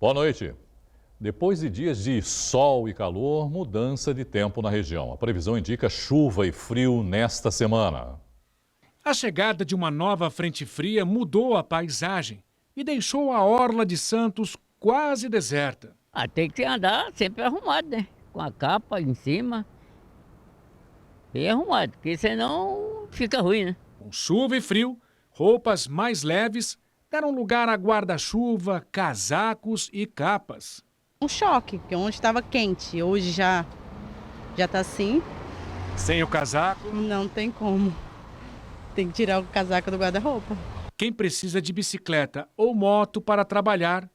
Boa noite. Depois de dias de sol e calor, mudança de tempo na região. A previsão indica chuva e frio nesta semana. A chegada de uma nova frente fria mudou a paisagem e deixou a orla de Santos quase deserta. Tem que andar sempre arrumado, né? Com a capa em cima. Bem arrumado, porque senão fica ruim, né? Com chuva e frio, roupas mais leves deram lugar a guarda-chuva, casacos e capas. Um choque, porque onde estava quente, hoje já tá assim. Sem o casaco, Não tem como. Tem que tirar o casaco do guarda-roupa. quem precisa de bicicleta ou moto para trabalhar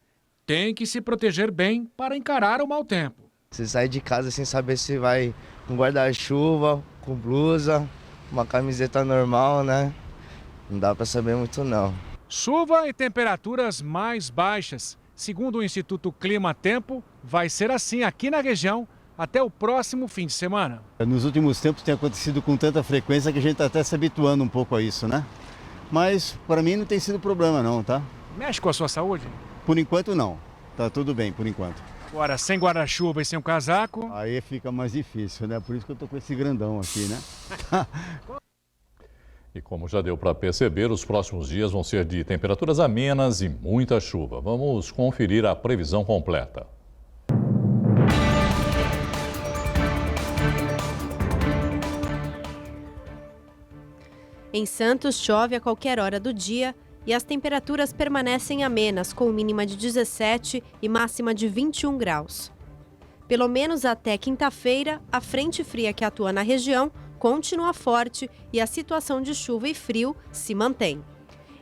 tem que se proteger bem para encarar o mau tempo. Você sai de casa sem saber se vai com guarda-chuva, com blusa, uma camiseta normal, né? Não dá pra saber muito não. Chuva e temperaturas mais baixas. Segundo o Instituto Clima Tempo, vai ser assim aqui na região até o próximo fim de semana. Nos últimos tempos tem acontecido com tanta frequência que a gente está até se habituando um pouco a isso, né? Mas para mim não tem sido problema não, tá? Mexe com a sua saúde? Por enquanto não. Tá tudo bem por enquanto. Agora, sem guarda-chuva e sem um casaco... Aí fica mais difícil, né? Por isso que eu tô com esse grandão aqui, né? E como já deu para perceber, os próximos dias vão ser de temperaturas amenas e muita chuva. Vamos conferir a previsão completa. Em Santos, chove a qualquer hora do dia e as temperaturas permanecem amenas, com mínima de 17 e máxima de 21 graus. Pelo menos até quinta-feira, a frente fria que atua na região continua forte e a situação de chuva e frio se mantém.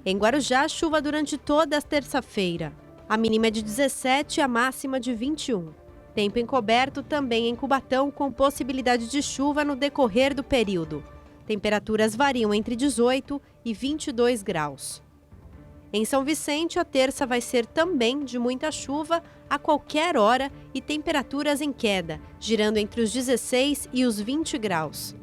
Em Guarujá, chuva durante toda a terça-feira. A mínima é de 17 e a máxima de 21. Tempo encoberto também em Cubatão, com possibilidade de chuva no decorrer do período. Temperaturas variam entre 18 e 22 graus. Em São Vicente, a terça vai ser também de muita chuva a qualquer hora e temperaturas em queda, girando entre os 16 e os 20 graus.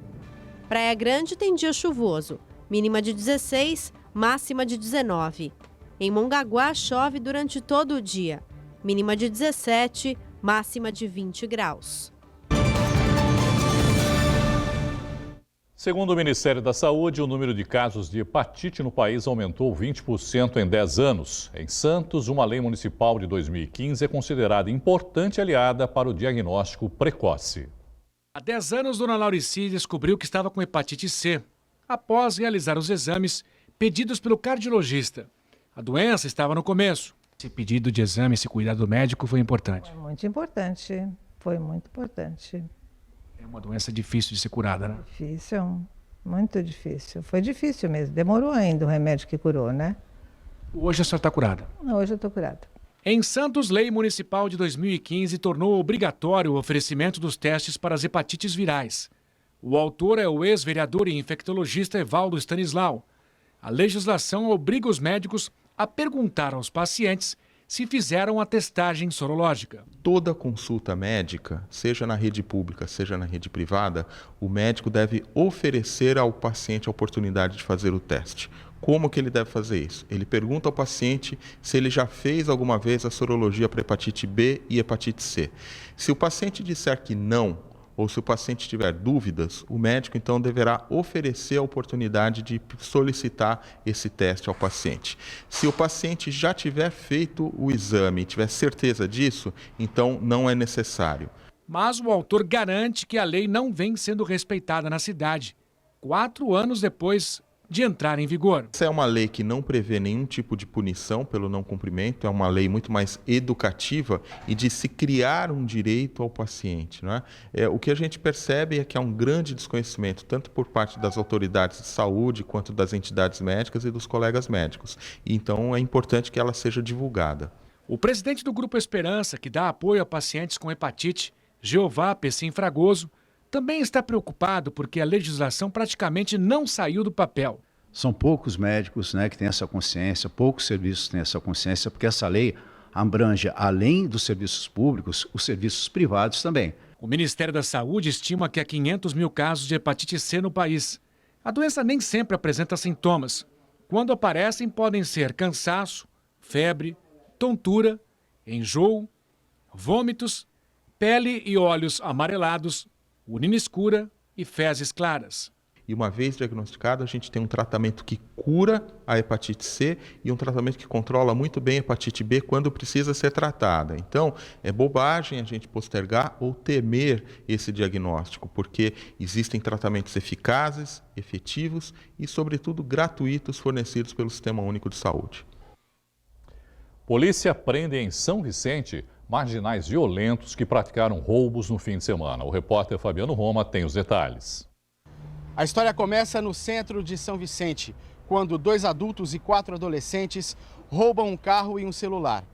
Praia Grande tem dia chuvoso, mínima de 16, máxima de 19. Em Mongaguá, chove durante todo o dia, mínima de 17, máxima de 20 graus. Segundo o Ministério da Saúde, o número de casos de hepatite no país aumentou 20% em 10 anos. Em Santos, uma lei municipal de 2015 é considerada importante aliada para o diagnóstico precoce. Há 10 anos, Dona Laurici descobriu que estava com hepatite C, após realizar os exames pedidos pelo cardiologista. A doença estava no começo. Esse pedido de exame, esse cuidado médico foi importante. Muito importante, foi muito importante. É uma doença difícil de ser curada, né? Difícil, muito difícil. Foi difícil mesmo, demorou ainda o remédio que curou, né? Hoje a senhora está curada. Hoje eu estou curada. Em Santos, lei municipal de 2015 tornou obrigatório o oferecimento dos testes para as hepatites virais. O autor é o ex-vereador e infectologista Evaldo Stanislau. A legislação obriga os médicos a perguntar aos pacientes se fizeram a testagem sorológica. Toda consulta médica, seja na rede pública, seja na rede privada, o médico deve oferecer ao paciente a oportunidade de fazer o teste. Como que ele deve fazer isso? Ele pergunta ao paciente se ele já fez alguma vez a sorologia para hepatite B e hepatite C. Se o paciente disser que não, ou se o paciente tiver dúvidas, o médico então deverá oferecer a oportunidade de solicitar esse teste ao paciente. Se o paciente já tiver feito o exame e tiver certeza disso, então não é necessário. Mas o autor garante que a lei não vem sendo respeitada na cidade, 4 anos depois de entrar em vigor. Essa é uma lei que não prevê nenhum tipo de punição pelo não cumprimento, é uma lei muito mais educativa e de se criar um direito ao paciente, não é? O que a gente percebe é que há um grande desconhecimento, tanto por parte das autoridades de saúde, quanto das entidades médicas e dos colegas médicos. Então é importante que ela seja divulgada. O presidente do Grupo Esperança, que dá apoio a pacientes com hepatite, Jeová Pessim Fragoso, também está preocupado porque a legislação praticamente não saiu do papel. São poucos médicos, né, que têm essa consciência, poucos serviços têm essa consciência, porque essa lei abrange, além dos serviços públicos, os serviços privados também. O Ministério da Saúde estima que há 500 mil casos de hepatite C no país. A doença nem sempre apresenta sintomas. Quando aparecem, podem ser cansaço, febre, tontura enjoo, vômitos, pele e olhos amarelados, urina escura e fezes claras. E uma vez diagnosticado, a gente tem um tratamento que cura a hepatite C e um tratamento que controla muito bem a hepatite B quando precisa ser tratada. Então, é bobagem a gente postergar ou temer esse diagnóstico, porque existem tratamentos eficazes, efetivos e, sobretudo, gratuitos fornecidos pelo Sistema Único de Saúde. Polícia prende em São Vicente marginais violentos que praticaram roubos no fim de semana. O repórter Fabiano Roma tem os detalhes. A história começa no centro de São Vicente, quando 2 adultos e 4 adolescentes roubam um carro e um celular.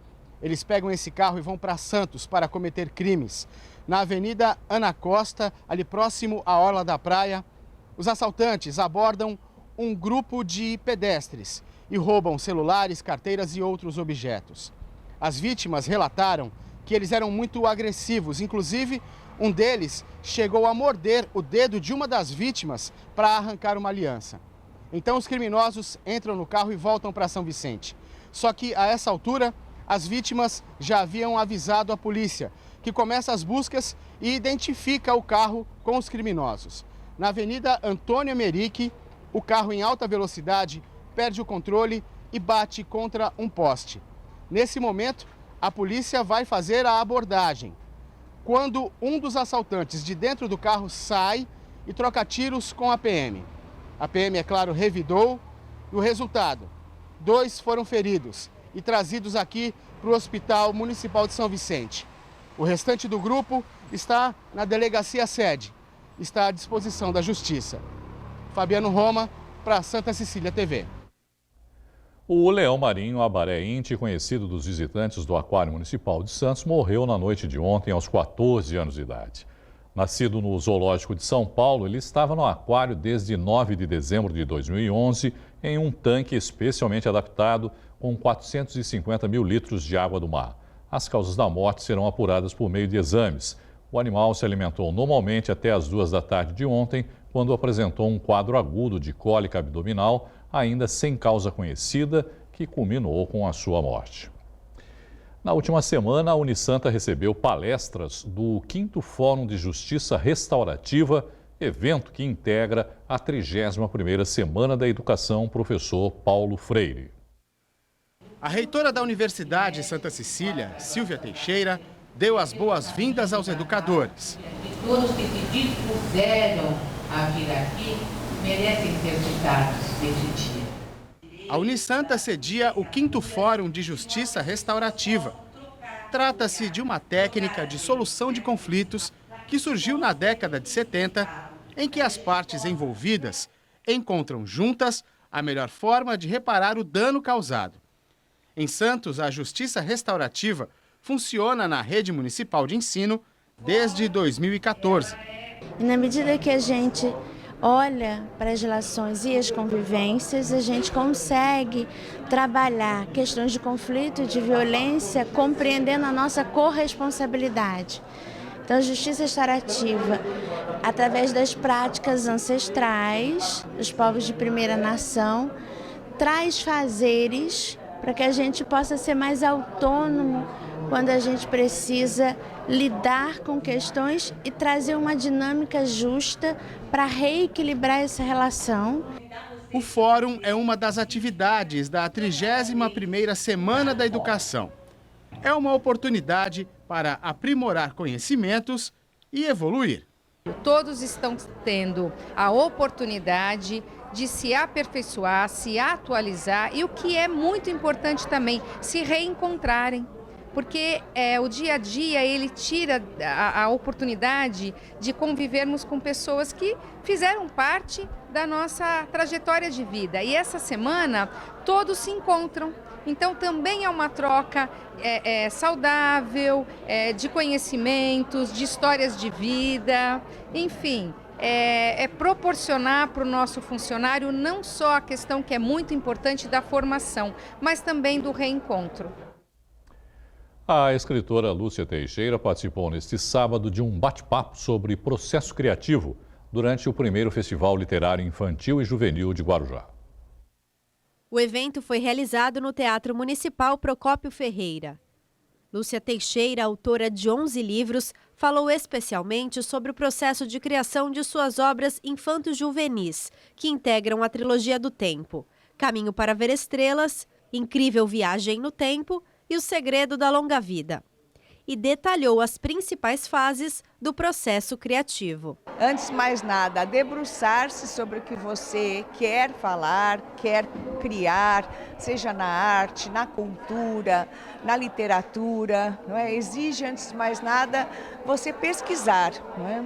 Eles pegam esse carro e vão para Santos para cometer crimes. Na Avenida Ana Costa, ali próximo à orla da praia, os assaltantes abordam um grupo de pedestres e roubam celulares, carteiras e outros objetos. As vítimas relataram que eles eram muito agressivos, inclusive um deles chegou a morder o dedo de uma das vítimas para arrancar uma aliança. Então os criminosos entram no carro e voltam para São Vicente. Só que a essa altura, as vítimas já haviam avisado a polícia, que começa as buscas e identifica o carro com os criminosos. Na Avenida Antônio Emerick, o carro em alta velocidade perde o controle e bate contra um poste. Nesse momento, a polícia vai fazer a abordagem, quando um dos assaltantes de dentro do carro sai e troca tiros com a PM. A PM, é claro, revidou e o resultado: 2 foram feridos e trazidos aqui para o Hospital Municipal de São Vicente. O restante do grupo está na delegacia sede, está à disposição da Justiça. Fabiano Roma, para Santa Cecília TV. O leão marinho Abaré Inti, conhecido dos visitantes do Aquário Municipal de Santos, morreu na noite de ontem aos 14 anos de idade. Nascido no Zoológico de São Paulo, ele estava no aquário desde 9 de dezembro de 2011 em um tanque especialmente adaptado com 450 mil litros de água do mar. As causas da morte serão apuradas por meio de exames. O animal se alimentou normalmente até as 2 da tarde de ontem, quando apresentou um quadro agudo de cólica abdominal, ainda sem causa conhecida, que culminou com a sua morte. Na última semana, a Unisanta recebeu palestras do 5º Fórum de Justiça Restaurativa, evento que integra a 31ª Semana da Educação, professor Paulo Freire. A reitora da Universidade Santa Cecília, Silvia Teixeira, deu as boas-vindas aos educadores. Todos que se dispuseram a vir aqui merecem ser citados neste dia. A Unisanta cedia o 5º Fórum de Justiça Restaurativa. Trata-se de uma técnica de solução de conflitos que surgiu na década de 70, em que as partes envolvidas encontram juntas a melhor forma de reparar o dano causado. Em Santos, a Justiça Restaurativa funciona na rede municipal de ensino desde 2014. E na medida que a gente olha para as relações e as convivências, a gente consegue trabalhar questões de conflito e de violência compreendendo a nossa corresponsabilidade. Então, a justiça restaurativa, através das práticas ancestrais dos povos de primeira nação, traz fazeres para que a gente possa ser mais autônomo quando a gente precisa lidar com questões e trazer uma dinâmica justa para reequilibrar essa relação. O Fórum é uma das atividades da 31ª Semana da Educação. É uma oportunidade para aprimorar conhecimentos e evoluir. Todos estão tendo a oportunidade de se aperfeiçoar, se atualizar e, o que é muito importante também, se reencontrarem. Porque o dia a dia ele tira a oportunidade de convivermos com pessoas que fizeram parte da nossa trajetória de vida. E essa semana todos se encontram. Então também é uma troca saudável, de conhecimentos, de histórias de vida, enfim. É proporcionar para o nosso funcionário não só a questão que é muito importante da formação, mas também do reencontro. A escritora Lúcia Teixeira participou neste sábado de um bate-papo sobre processo criativo durante o primeiro Festival Literário Infantil e Juvenil de Guarujá. O evento foi realizado no Teatro Municipal Procópio Ferreira. Lúcia Teixeira, autora de 11 livros, falou especialmente sobre o processo de criação de suas obras infanto-juvenis, que integram a trilogia do tempo: Caminho para Ver Estrelas, Incrível Viagem no Tempo e O Segredo da Longa Vida. E detalhou as principais fases do processo criativo. Antes de mais nada, debruçar-se sobre o que você quer falar, quer criar, seja na arte, na cultura, na literatura, não é? Exige, antes de mais nada, você pesquisar, não é?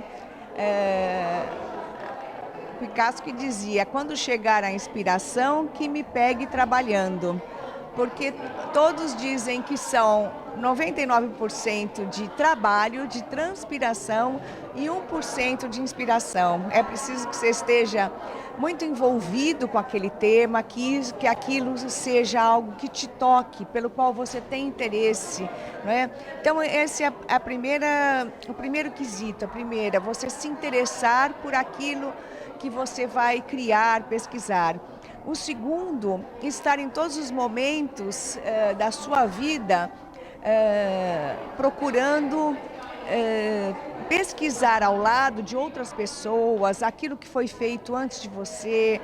Picasso que dizia: quando chegar a inspiração, que me pegue trabalhando. Porque todos dizem que são 99% de trabalho, de transpiração e 1% de inspiração. É preciso que você esteja muito envolvido com aquele tema, que aquilo seja algo que te toque, pelo qual você tem interesse, não é? Então esse é o primeiro quesito, você se interessar por aquilo que você vai criar, pesquisar. O segundo, estar em todos os momentos da sua vida procurando pesquisar ao lado de outras pessoas aquilo que foi feito antes de você,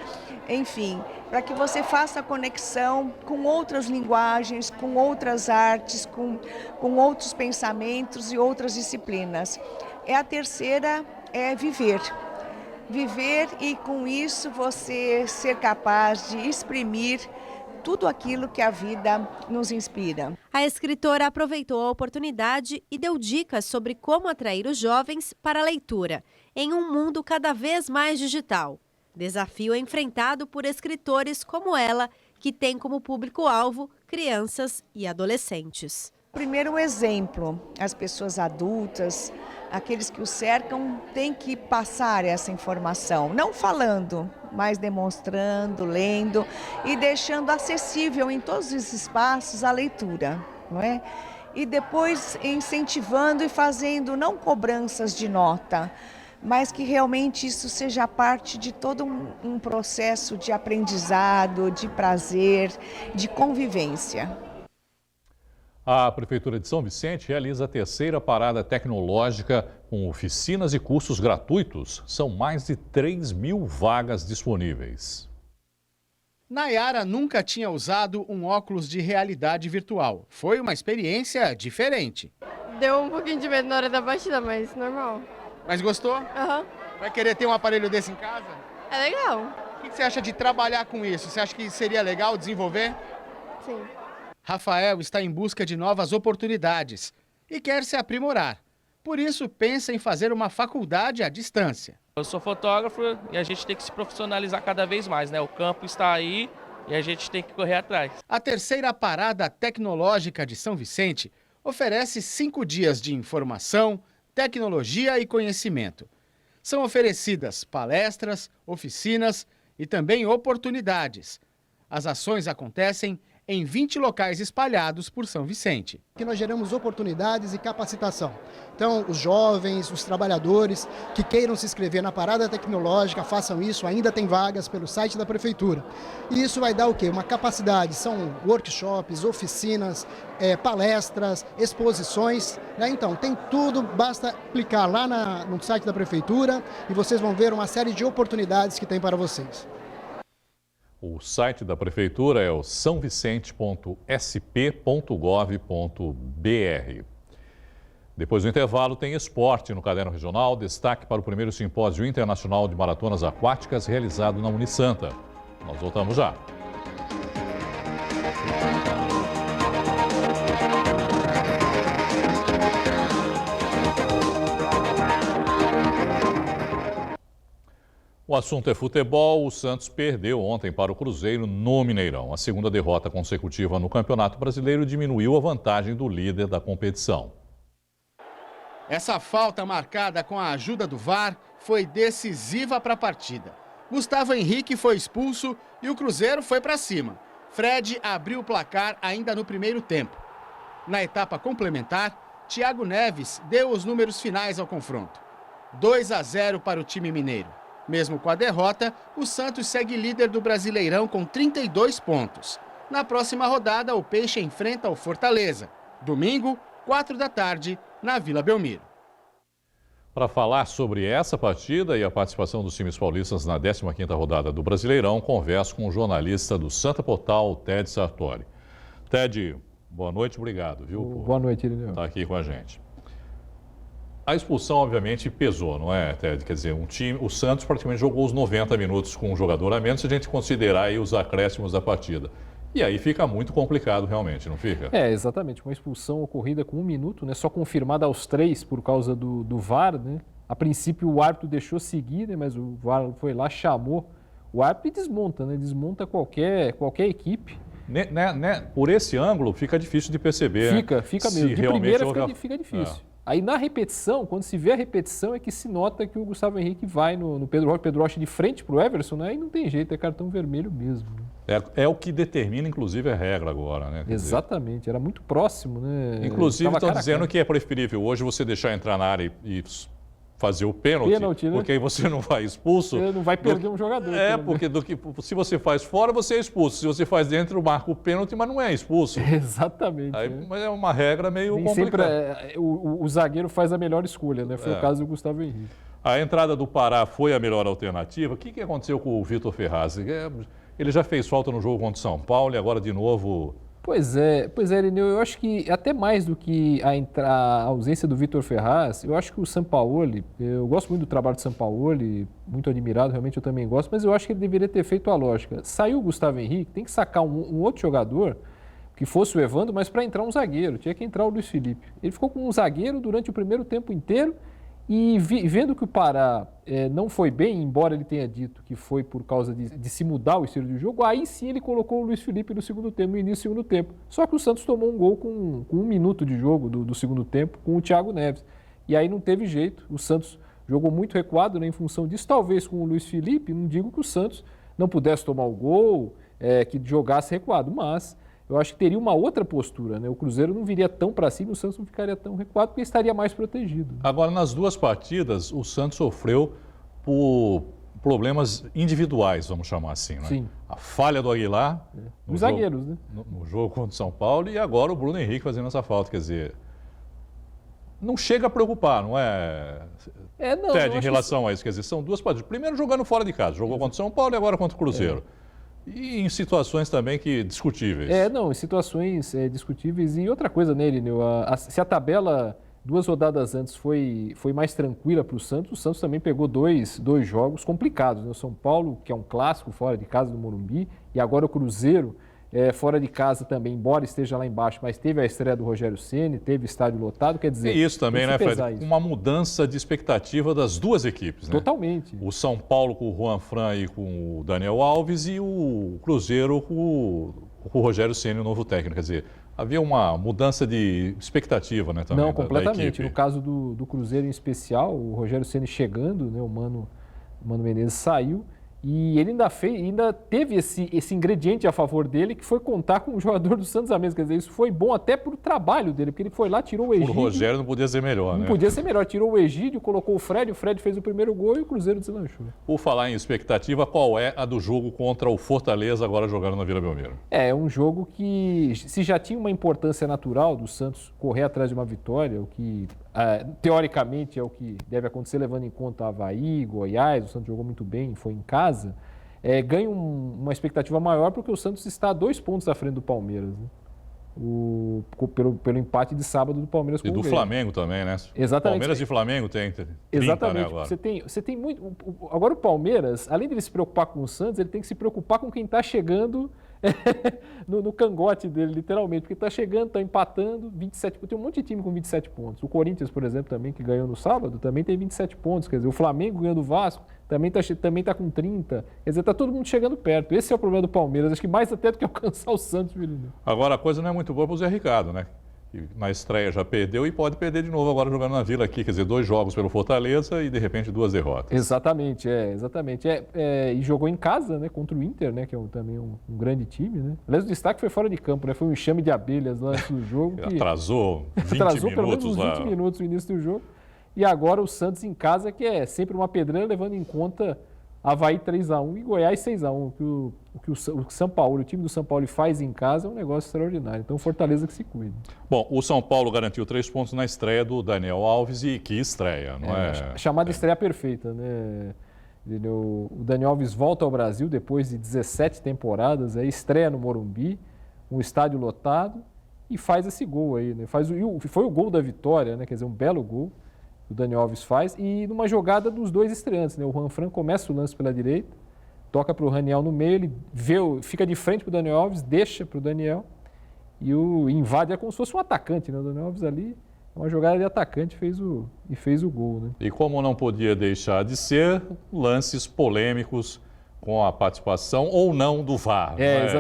enfim, para que você faça a conexão com outras linguagens, com outras artes, com outros pensamentos e outras disciplinas. A terceira é viver. Viver e, com isso, você ser capaz de exprimir tudo aquilo que a vida nos inspira. A escritora aproveitou a oportunidade e deu dicas sobre como atrair os jovens para a leitura, em um mundo cada vez mais digital. Desafio enfrentado por escritores como ela, que tem como público-alvo crianças e adolescentes. Primeiro, o exemplo. As pessoas adultas, aqueles que o cercam, têm que passar essa informação, não falando, mas demonstrando, lendo e deixando acessível em todos os espaços a leitura, não é? E depois incentivando e fazendo não cobranças de nota, mas que realmente isso seja parte de todo um processo de aprendizado, de prazer, de convivência. A Prefeitura de São Vicente realiza a terceira parada tecnológica com oficinas e cursos gratuitos. São mais de 3.000 vagas disponíveis. Nayara nunca tinha usado um óculos de realidade virtual. Foi uma experiência diferente. Deu um pouquinho de medo na hora da batida, mas normal. Mas gostou? Aham. Vai querer ter um aparelho desse em casa? É legal. O que você acha de trabalhar com isso? Você acha que seria legal desenvolver? Sim. Rafael está em busca de novas oportunidades e quer se aprimorar. Por isso, pensa em fazer uma faculdade à distância. Eu sou fotógrafo e a gente tem que se profissionalizar cada vez mais, né? O campo está aí e a gente tem que correr atrás. A terceira parada tecnológica de São Vicente oferece 5 dias de informação, tecnologia e conhecimento. São oferecidas palestras, oficinas e também oportunidades. As ações acontecem em 20 locais espalhados por São Vicente. Que nós geramos oportunidades e capacitação. Então, os jovens, os trabalhadores que queiram se inscrever na parada tecnológica, façam isso, ainda tem vagas pelo site da Prefeitura. E isso vai dar o quê? Uma capacidade, são workshops, oficinas, palestras, exposições, né? Então, tem tudo, basta clicar lá no site da Prefeitura e vocês vão ver uma série de oportunidades que tem para vocês. O site da Prefeitura é o sãovicente.sp.gov.br. Depois do intervalo, tem esporte no Caderno Regional. Destaque para o primeiro simpósio internacional de maratonas aquáticas realizado na Unisanta. Nós voltamos já. O assunto é futebol. O Santos perdeu ontem para o Cruzeiro no Mineirão. A segunda derrota consecutiva no Campeonato Brasileiro diminuiu a vantagem do líder da competição. Essa falta marcada com a ajuda do VAR foi decisiva para a partida. Gustavo Henrique foi expulso e o Cruzeiro foi para cima. Fred abriu o placar ainda no primeiro tempo. Na etapa complementar, Thiago Neves deu os números finais ao confronto. 2-0 para o time mineiro. Mesmo com a derrota, o Santos segue líder do Brasileirão com 32 pontos. Na próxima rodada, o Peixe enfrenta o Fortaleza. Domingo, 4 da tarde, na Vila Belmiro. Para falar sobre essa partida e a participação dos times paulistas na 15ª rodada do Brasileirão, converso com o jornalista do Santa Portal, Ted Sartori. Ted, boa noite, obrigado, viu? Boa noite, Irineu. Tá aqui com a gente. A expulsão, obviamente, pesou, não é, Ted? Quer dizer, o Santos praticamente jogou os 90 minutos com um jogador a menos, se a gente considerar aí os acréscimos da partida. E aí fica muito complicado, realmente, não fica? Exatamente. Uma expulsão ocorrida com 1 minuto, né? Só confirmada aos 3 por causa do VAR, né? A princípio o árbitro deixou seguir, né? Mas o VAR foi lá, chamou o árbitro e desmonta, né? Desmonta qualquer equipe. Por esse ângulo fica difícil de perceber. Fica mesmo. De primeira fica difícil. Aí na repetição, quando se vê a repetição, é que se nota que o Gustavo Henrique vai no Pedro Rocha. Pedro Rocha de frente para o Everson, né? E não tem jeito, é cartão vermelho mesmo. É o que determina, inclusive, a regra agora, né? Exatamente, era muito próximo, né? Inclusive, estão dizendo que é preferível hoje você deixar entrar na área e fazer o pênalti, né? Porque aí você não vai expulso. Você não vai perder um jogador. Porque se você faz fora, você é expulso. Se você faz dentro, marca o pênalti, mas não é expulso. Exatamente. Aí, mas é uma regra meio complicada. Sempre o zagueiro faz a melhor escolha, né? Foi o caso do Gustavo Henrique. A entrada do Pará foi a melhor alternativa. O que aconteceu com o Vitor Ferraz? Ele já fez falta no jogo contra o São Paulo e agora de novo... Pois é, Irineu, eu acho que até mais do que a ausência do Vitor Ferraz, eu acho que o Sampaoli, eu gosto muito do trabalho do Sampaoli, muito admirado, realmente eu também gosto, mas eu acho que ele deveria ter feito a lógica. Saiu o Gustavo Henrique, tem que sacar um outro jogador, que fosse o Evandro, mas para entrar um zagueiro, tinha que entrar o Luiz Felipe. Ele ficou com um zagueiro durante o primeiro tempo inteiro e vendo que o Pará não foi bem, embora ele tenha dito que foi por causa de se mudar o estilo de jogo, aí sim ele colocou o Luiz Felipe no segundo tempo, no início do segundo tempo. Só que o Santos tomou um gol com 1 minuto de jogo do segundo tempo, com o Thiago Neves. E aí não teve jeito, o Santos jogou muito recuado, né, em função disso, talvez com o Luiz Felipe, não digo que o Santos não pudesse tomar o gol, que jogasse recuado, mas... eu acho que teria uma outra postura, né? O Cruzeiro não viria tão para cima, o Santos não ficaria tão recuado, porque estaria mais protegido. Agora, nas duas partidas, o Santos sofreu por problemas individuais, vamos chamar assim, né? Sim. A falha do Aguilar... Os zagueiros, né? No jogo contra o São Paulo e agora o Bruno Henrique fazendo essa falta, quer dizer... Não chega a preocupar, não é? Não. Ted, em relação a isso, quer dizer, são duas partidas. Primeiro jogando fora de casa, jogou contra o São Paulo e agora contra o Cruzeiro. E em situações também que discutíveis. Em situações discutíveis. E outra coisa, né, Irineu, se a tabela 2 rodadas antes foi mais tranquila para o Santos também pegou dois jogos complicados, né? O São Paulo, que é um clássico fora de casa do Morumbi, e agora o Cruzeiro, fora de casa também, embora esteja lá embaixo, mas teve a estreia do Rogério Ceni, teve estádio lotado, quer dizer... E isso também, né, Fred? Uma mudança de expectativa das duas equipes, né? Totalmente. O São Paulo com o Juan Fran e com o Daniel Alves e o Cruzeiro com o Rogério Ceni, o novo técnico. Quer dizer, havia uma mudança de expectativa, né, também. Não, completamente. Da equipe. No caso do Cruzeiro em especial, o Rogério Ceni chegando, né, o Mano Menezes saiu. E ele ainda teve esse ingrediente a favor dele, que foi contar com o jogador do Santos a mesa. Quer dizer, isso foi bom até para o trabalho dele, porque ele foi lá, tirou o Egídio. O Rogério não podia ser melhor, né? Não podia ser melhor. Tirou o Egídio, colocou o Fred fez o primeiro gol e o Cruzeiro deslanchou. Por falar em expectativa, qual é a do jogo contra o Fortaleza, agora jogando na Vila Belmiro? É um jogo que, se já tinha uma importância natural do Santos correr atrás de uma vitória, o que teoricamente é o que deve acontecer, levando em conta Avaí, Goiás, o Santos jogou muito bem, foi em casa, ganha uma expectativa maior porque o Santos está a 2 pontos à frente do Palmeiras, né? Pelo empate de sábado do Palmeiras com o Grêmio. E do Flamengo também, né? Exatamente. Palmeiras e Flamengo tem 30, exatamente. Né, agora. Você tem muito... Agora o Palmeiras, além de ele se preocupar com o Santos, ele tem que se preocupar com quem está chegando no cangote dele, literalmente, porque está chegando, está empatando, 27 pontos. Tem um monte de time com 27 pontos. O Corinthians, por exemplo, também, que ganhou no sábado, também tem 27 pontos. Quer dizer, o Flamengo ganhando o Vasco, também tá com 30. Quer dizer, está todo mundo chegando perto. Esse é o problema do Palmeiras. Acho que mais até do que alcançar o Santos, Virinho. Agora, a coisa não é muito boa para o Zé Ricardo, né? Que na estreia já perdeu e pode perder de novo agora jogando na Vila aqui. Quer dizer, 2 jogos pelo Fortaleza e, de repente, 2 derrotas. Exatamente. E jogou em casa, né? Contra o Inter, né? Que é também um grande time, né? Aliás, o destaque foi fora de campo, né? Foi um enxame de abelhas lá antes do jogo. Que atrasou 20 atrasou pelo minutos menos uns 20 minutos no início do jogo. E agora o Santos em casa, que é sempre uma pedreira, levando em conta Avaí 3-1 e Goiás 6-1. O que o São Paulo, o time do São Paulo faz em casa é um negócio extraordinário. Então, Fortaleza que se cuida. Bom, o São Paulo garantiu 3 pontos na estreia do Daniel Alves e que estreia, não é? Chamada estreia perfeita, né? O Daniel Alves volta ao Brasil depois de 17 temporadas, estreia no Morumbi, um estádio lotado e faz esse gol aí, né? Foi o gol da vitória, né? Quer dizer, um belo gol que o Daniel Alves faz e numa jogada dos dois estreantes, né? O Juanfran começa o lance pela direita, toca para o Raniel no meio, ele fica de frente para o Daniel Alves, deixa para o Daniel e invade, é como se fosse um atacante, né? O Daniel Alves ali, uma jogada de atacante, fez o gol, né? E como não podia deixar de ser, lances polêmicos com a participação ou não do VAR.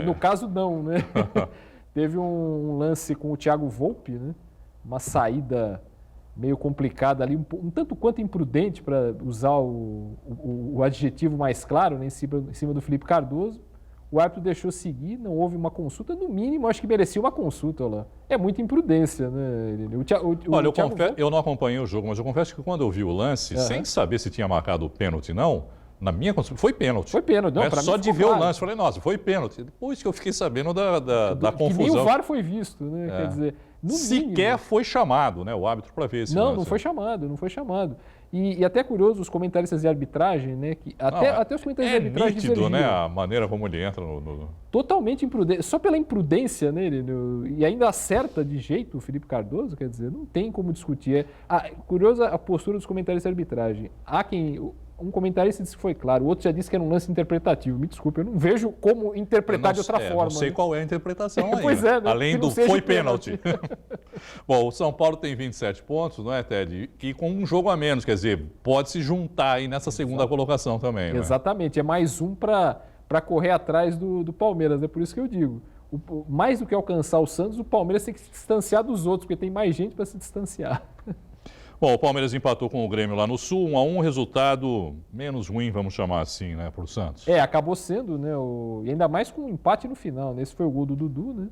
No caso não, né? Teve um lance com o Thiago Volpi, né? Uma saída meio complicada ali, um tanto quanto imprudente, para usar o adjetivo mais claro, né? em cima do Felipe Cardoso. O árbitro deixou seguir, não houve uma consulta, no mínimo acho que merecia uma consulta lá. É muita imprudência, né? Olha, eu não acompanhei o jogo, mas eu confesso que quando eu vi o lance, sem saber se tinha marcado o pênalti não, na minha concepção, foi pênalti. Foi pênalti, não, pra só mim de ver claro. o lance, falei, nossa, foi pênalti. Depois que eu fiquei sabendo da confusão. Nem o VAR foi visto, né? Quer dizer, sequer foi chamado, né, o árbitro para ver esse lance. Não foi chamado. E até curioso, os comentaristas de arbitragem, né? Que até os comentaristas de arbitragem nítido, né? A maneira como ele entra no... Totalmente imprudente. Só pela imprudência nele, e ainda acerta de jeito o Felipe Cardoso, quer dizer, não tem como discutir. Curiosa a postura dos comentaristas de arbitragem. Um comentarista disse que foi claro, o outro já disse que era um lance interpretativo. Me desculpe, eu não vejo como interpretar de outra forma. Não sei qual é a interpretação aí. Pois é, né? Além do foi pênalti. Bom, o São Paulo tem 27 pontos, não é, Ted? E com um jogo a menos, quer dizer, pode se juntar aí nessa segunda colocação também, né? Exatamente, é mais um para correr atrás do Palmeiras, é por isso que eu digo. Mais do que alcançar o Santos, o Palmeiras tem que se distanciar dos outros, porque tem mais gente para se distanciar. Bom, o Palmeiras empatou com o Grêmio lá no Sul, 1-1, resultado menos ruim, vamos chamar assim, né, para o Santos. Acabou sendo, né, e ainda mais com um empate no final, né? Esse foi o gol do Dudu, né,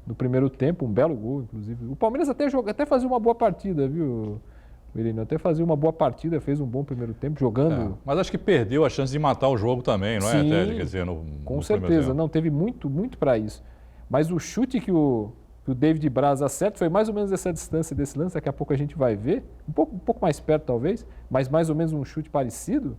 no primeiro tempo, um belo gol, inclusive. O Palmeiras até fazia uma boa partida, viu, Irene? Até fazia uma boa partida, fez um bom primeiro tempo, jogando... Mas acho que perdeu a chance de matar o jogo também, não é, Ted? Quer dizer, com certeza, não, teve muito para isso. Mas o chute que o David Braz acerta, foi mais ou menos essa distância desse lance, daqui a pouco a gente vai ver, um pouco mais perto talvez, mas mais ou menos um chute parecido.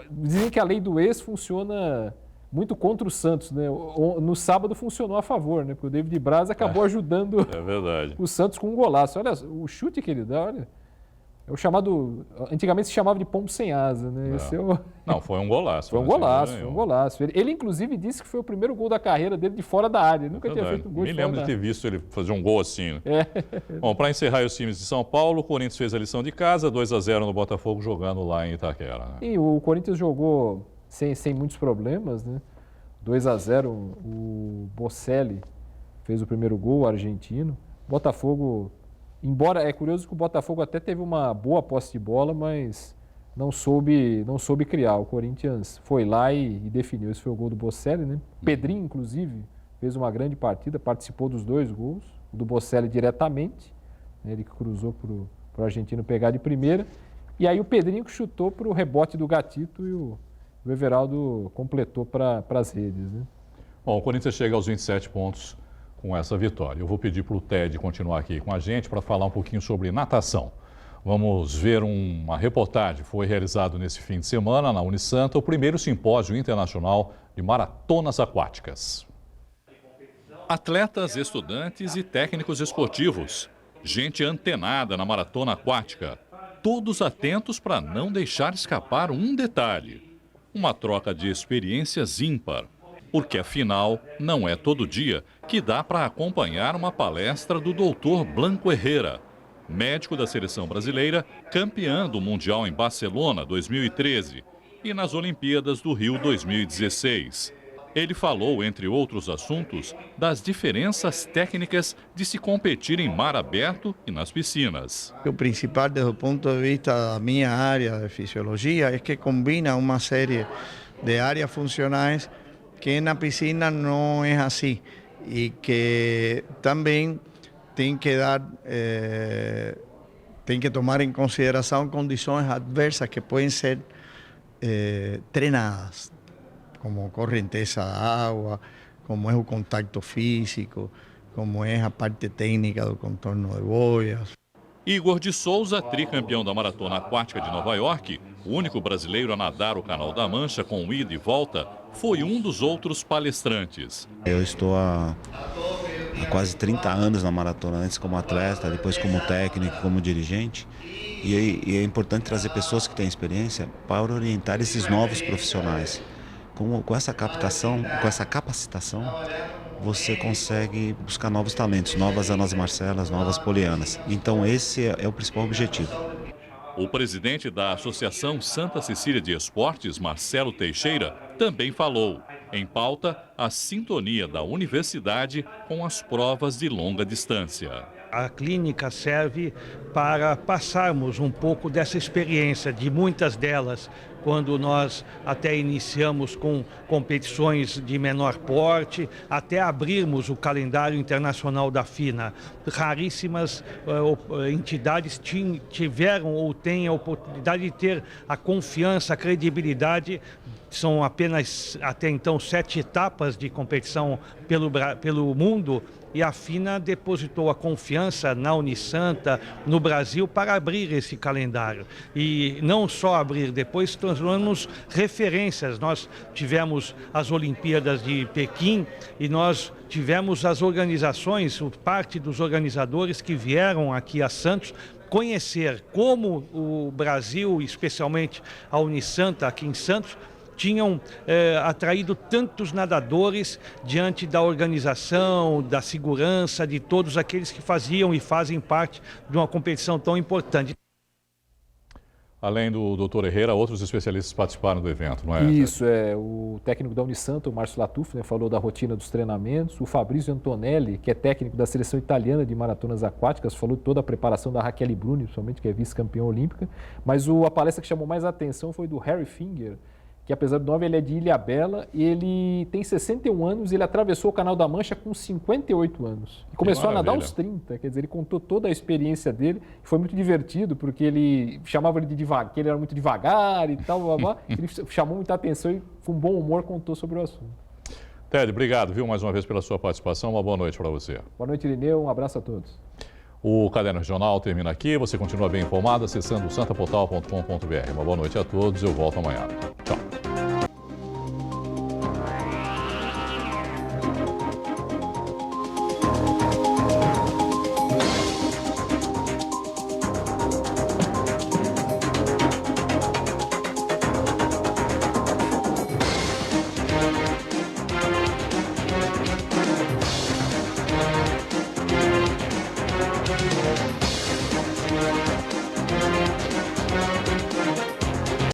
Dizem que a lei do ex funciona muito contra o Santos, né? No sábado funcionou a favor, né? Porque o David Braz acabou ajudando o Santos com um golaço. Olha, o chute que ele dá, olha... É o chamado... Antigamente se chamava de pombo sem asa, né? Não, foi um golaço. Foi um golaço. Ele, inclusive, disse que foi o primeiro gol da carreira dele de fora da área. Ele nunca tinha feito um gol de fora da área. Me lembro de ter visto ele fazer um gol assim. Né? Bom, para encerrar os times de São Paulo, o Corinthians fez a lição de casa, 2-0 no Botafogo, jogando lá em Itaquera. Né? E o Corinthians jogou sem muitos problemas, né? 2-0, o Bocelli fez o primeiro gol, o argentino. Botafogo... Embora é curioso que o Botafogo até teve uma boa posse de bola, mas não soube criar. O Corinthians foi lá e definiu. Esse foi o gol do Bocelli, né? Pedrinho, inclusive, fez uma grande partida, participou dos 2 gols. O do Bocelli diretamente, né? Ele cruzou para o argentino pegar de primeira. E aí o Pedrinho que chutou para o rebote do Gatito e o Everaldo completou para as redes, né? Bom, o Corinthians chega aos 27 pontos com essa vitória. Eu vou pedir para o Ted continuar aqui com a gente para falar um pouquinho sobre natação. Vamos ver uma reportagem. Foi realizado nesse fim de semana na Unisanta o primeiro simpósio internacional de maratonas aquáticas. Atletas, estudantes e técnicos esportivos. Gente antenada na maratona aquática. Todos atentos para não deixar escapar um detalhe. Uma troca de experiências ímpar. Porque, afinal, não é todo dia que dá para acompanhar uma palestra do Dr. Blanco Herrera, médico da seleção brasileira, campeã do Mundial em Barcelona 2013 e nas Olimpíadas do Rio 2016. Ele falou, entre outros assuntos, das diferenças técnicas de se competir em mar aberto e nas piscinas. O principal, desde o ponto de vista da minha área de fisiologia, é que combina uma série de áreas funcionais que na piscina não é assim e que também tem que tomar em consideração condições adversas que podem ser treinadas, como correnteza da água, como é o contacto físico, como é a parte técnica do contorno de boias. Igor de Souza, tricampeão da Maratona Aquática de Nova York, o único brasileiro a nadar o Canal da Mancha com ida e volta, foi um dos outros palestrantes. Eu estou há quase 30 anos na maratona, antes como atleta, depois como técnico, como dirigente. E é importante trazer pessoas que têm experiência para orientar esses novos profissionais. Com essa captação, com essa capacitação, você consegue buscar novos talentos, novas Anas Marcelas, novas Polianas. Então esse é o principal objetivo. O presidente da Associação Santa Cecília de Esportes, Marcelo Teixeira, também falou. Em pauta, a sintonia da universidade com as provas de longa distância. A clínica serve para passarmos um pouco dessa experiência, de muitas delas, quando nós até iniciamos com competições de menor porte, até abrirmos o calendário internacional da FINA. Raríssimas entidades tiveram ou têm a oportunidade de ter a confiança, a credibilidade. São apenas, até então, 7 etapas de competição pelo mundo, e a FINA depositou a confiança na Unisanta, no Brasil, para abrir esse calendário. E não só abrir, depois transformamos referências. Nós tivemos as Olimpíadas de Pequim e nós tivemos as organizações, parte dos organizadores que vieram aqui a Santos, conhecer como o Brasil, especialmente a Unisanta aqui em Santos, tinham atraído tantos nadadores diante da organização, da segurança, de todos aqueles que faziam e fazem parte de uma competição tão importante. Além do Dr. Herrera, outros especialistas participaram do evento, não é? Isso, o técnico da Unisanta, o Márcio Latufo, falou da rotina dos treinamentos. O Fabrício Antonelli, que é técnico da seleção italiana de maratonas aquáticas, falou de toda a preparação da Raquel Bruni, principalmente, que é vice-campeã olímpica. Mas a palestra que chamou mais a atenção foi do Harry Finger, que apesar do nome, ele é de Ilhabela e ele tem 61 anos, ele atravessou o Canal da Mancha com 58 anos. E começou a nadar aos 30, quer dizer, ele contou toda a experiência dele, foi muito divertido, porque ele chamava ele de devagar, que ele era muito devagar e tal, blá, blá. Ele chamou muita atenção e com bom humor contou sobre o assunto. Ted, obrigado, viu, mais uma vez pela sua participação, uma boa noite para você. Boa noite, Irineu, um abraço a todos. O Caderno Regional termina aqui, você continua bem informado acessando santaportal.com.br. Uma boa noite a todos, eu volto amanhã. Tchau.